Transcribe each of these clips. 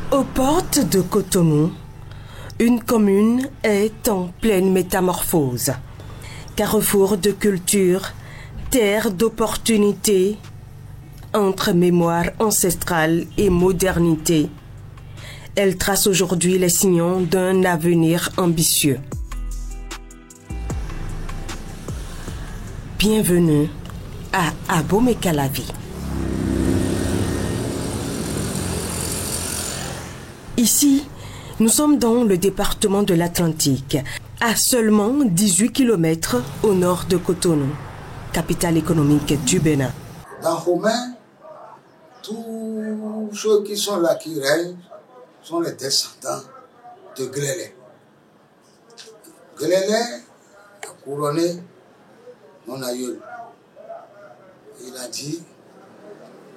Aux portes de Cotonou, une commune est en pleine métamorphose. Carrefour de culture, terre d'opportunités, entre mémoire ancestrale et modernité. Elle trace aujourd'hui les sillons d'un avenir ambitieux. Bienvenue à Abomey-Calavi. Ici, nous sommes dans le département de l'Atlantique, à seulement 18 km au nord de Cotonou, capitale économique du Bénin. Dans Romain, tous ceux qui sont là, qui règnent, sont les descendants de Glélé. Glélé a couronné mon aïeul. Il a dit,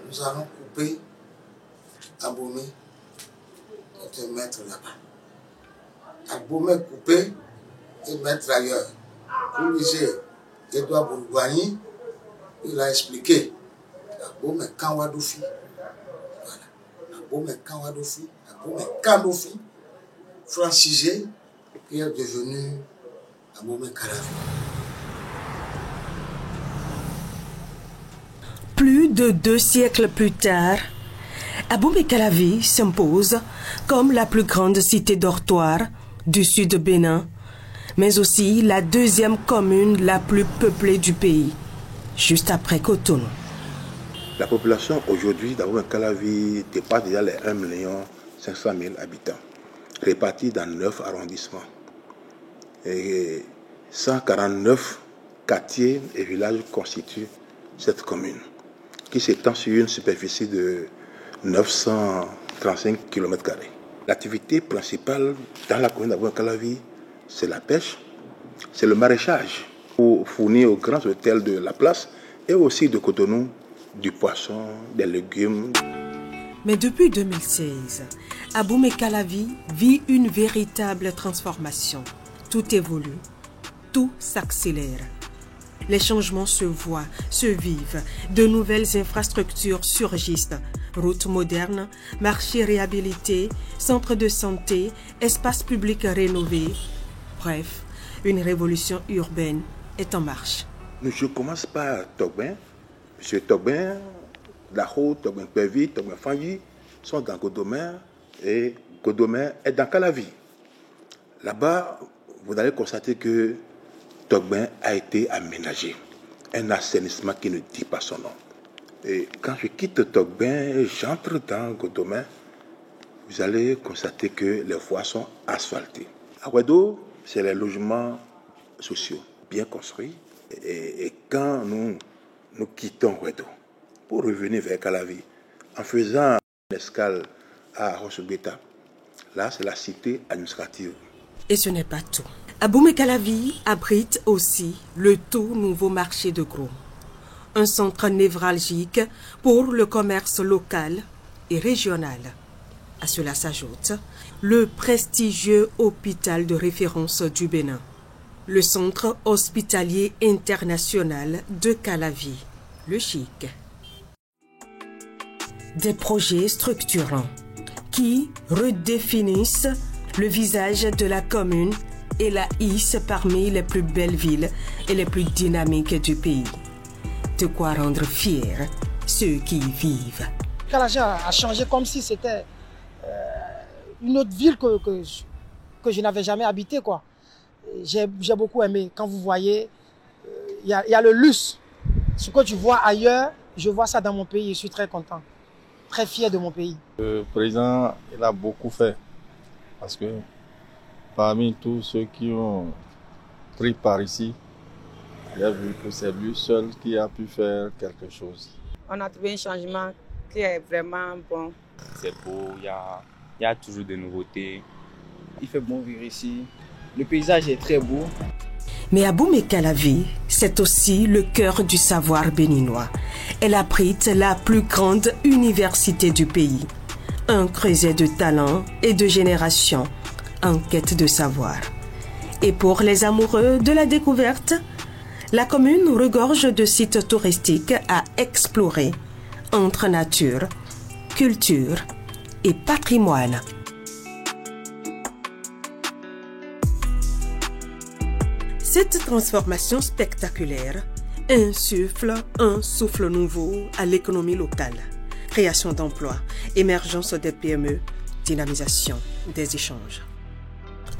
nous allons couper Abomey et te mettre là-bas. Abomey couper et mettre ailleurs. Pour lisez Edouard Bourgoigny, il a expliqué Abomey Kanwadoufi. Voilà. Abomey Kanwadoufi, Abomey Kandofi, francisé, qui est devenu Abomey-Calavi. Plus de 2 siècles plus tard, Abomey-Calavi s'impose comme la plus grande cité dortoir du sud Bénin, mais aussi la deuxième commune la plus peuplée du pays, juste après Cotonou. La population aujourd'hui d'Abomey-Calavi dépasse déjà les 1 500 000 habitants, répartis dans 9 arrondissements. Et 149 quartiers et villages constituent cette commune, qui s'étend sur une superficie de 935 km². L'activité principale dans la commune d'Abomey-Calavi, c'est la pêche, c'est le maraîchage, pour fournir aux grands hôtels de la place et aussi de Cotonou du poisson, des légumes. Mais depuis 2016, Abomey-Calavi vit une véritable transformation. Tout évolue, tout s'accélère. Les changements se voient, se vivent, de nouvelles infrastructures surgissent. Routes modernes, marchés réhabilités, centres de santé, espaces publics rénovés. Bref, une révolution urbaine est en marche. Je commence par Togben. M. Togben, Daho, Togben-Pervi, Togben-Fangi sont dans Godomain et Godomain est dans Calavi. Là-bas, vous allez constater que Togben a été aménagé. Un assainissement qui ne dit pas son nom. Et quand je quitte Togben, j'entre dans Godomain, vous allez constater que les voies sont asphaltées. À Ouedo, c'est les logements sociaux bien construits. Et quand nous quittons Ouedo pour revenir vers Calavi, en faisant une escale à Roche-Beta, là c'est la cité administrative. Et ce n'est pas tout. Abomey-Calavi abrite aussi le tout nouveau marché de gros. Un centre névralgique pour le commerce local et régional. À cela s'ajoute le prestigieux hôpital de référence du Bénin, le centre hospitalier international de Calavi, le CHIC. Des projets structurants qui redéfinissent le visage de la commune et la hisse parmi les plus belles villes et les plus dynamiques du pays. De quoi rendre fiers ceux qui y vivent. Calavi a changé comme si c'était une autre ville que je n'avais jamais habité, quoi. J'ai beaucoup aimé. Quand vous voyez, il y a le luxe. Ce que tu vois ailleurs, je vois ça dans mon pays. Je suis très content, très fier de mon pays. Le président, il a beaucoup fait. Parce que parmi tous ceux qui ont pris par ici, j'ai vu que c'est lui seul qui a pu faire quelque chose. On a trouvé un changement qui est vraiment bon. C'est beau, il y a toujours des nouveautés. Il fait bon vivre ici. Le paysage est très beau. Mais Abomey-Calavi, c'est aussi le cœur du savoir béninois. Elle abrite la plus grande université du pays. Un creuset de talents et de générations en quête de savoir. Et pour les amoureux de la découverte, la commune regorge de sites touristiques à explorer entre nature, culture et patrimoine. Cette transformation spectaculaire insuffle un souffle nouveau à l'économie locale. Création d'emplois, émergence des PME, dynamisation des échanges.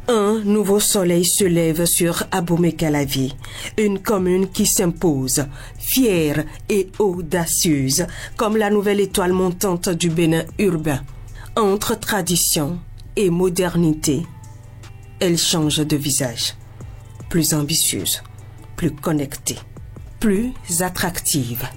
Un nouveau soleil se lève sur Abomey-Calavi, une commune qui s'impose, fière et audacieuse, comme la nouvelle étoile montante du Bénin urbain. Entre tradition et modernité, elle change de visage. Plus ambitieuse, plus connectée, plus attractive.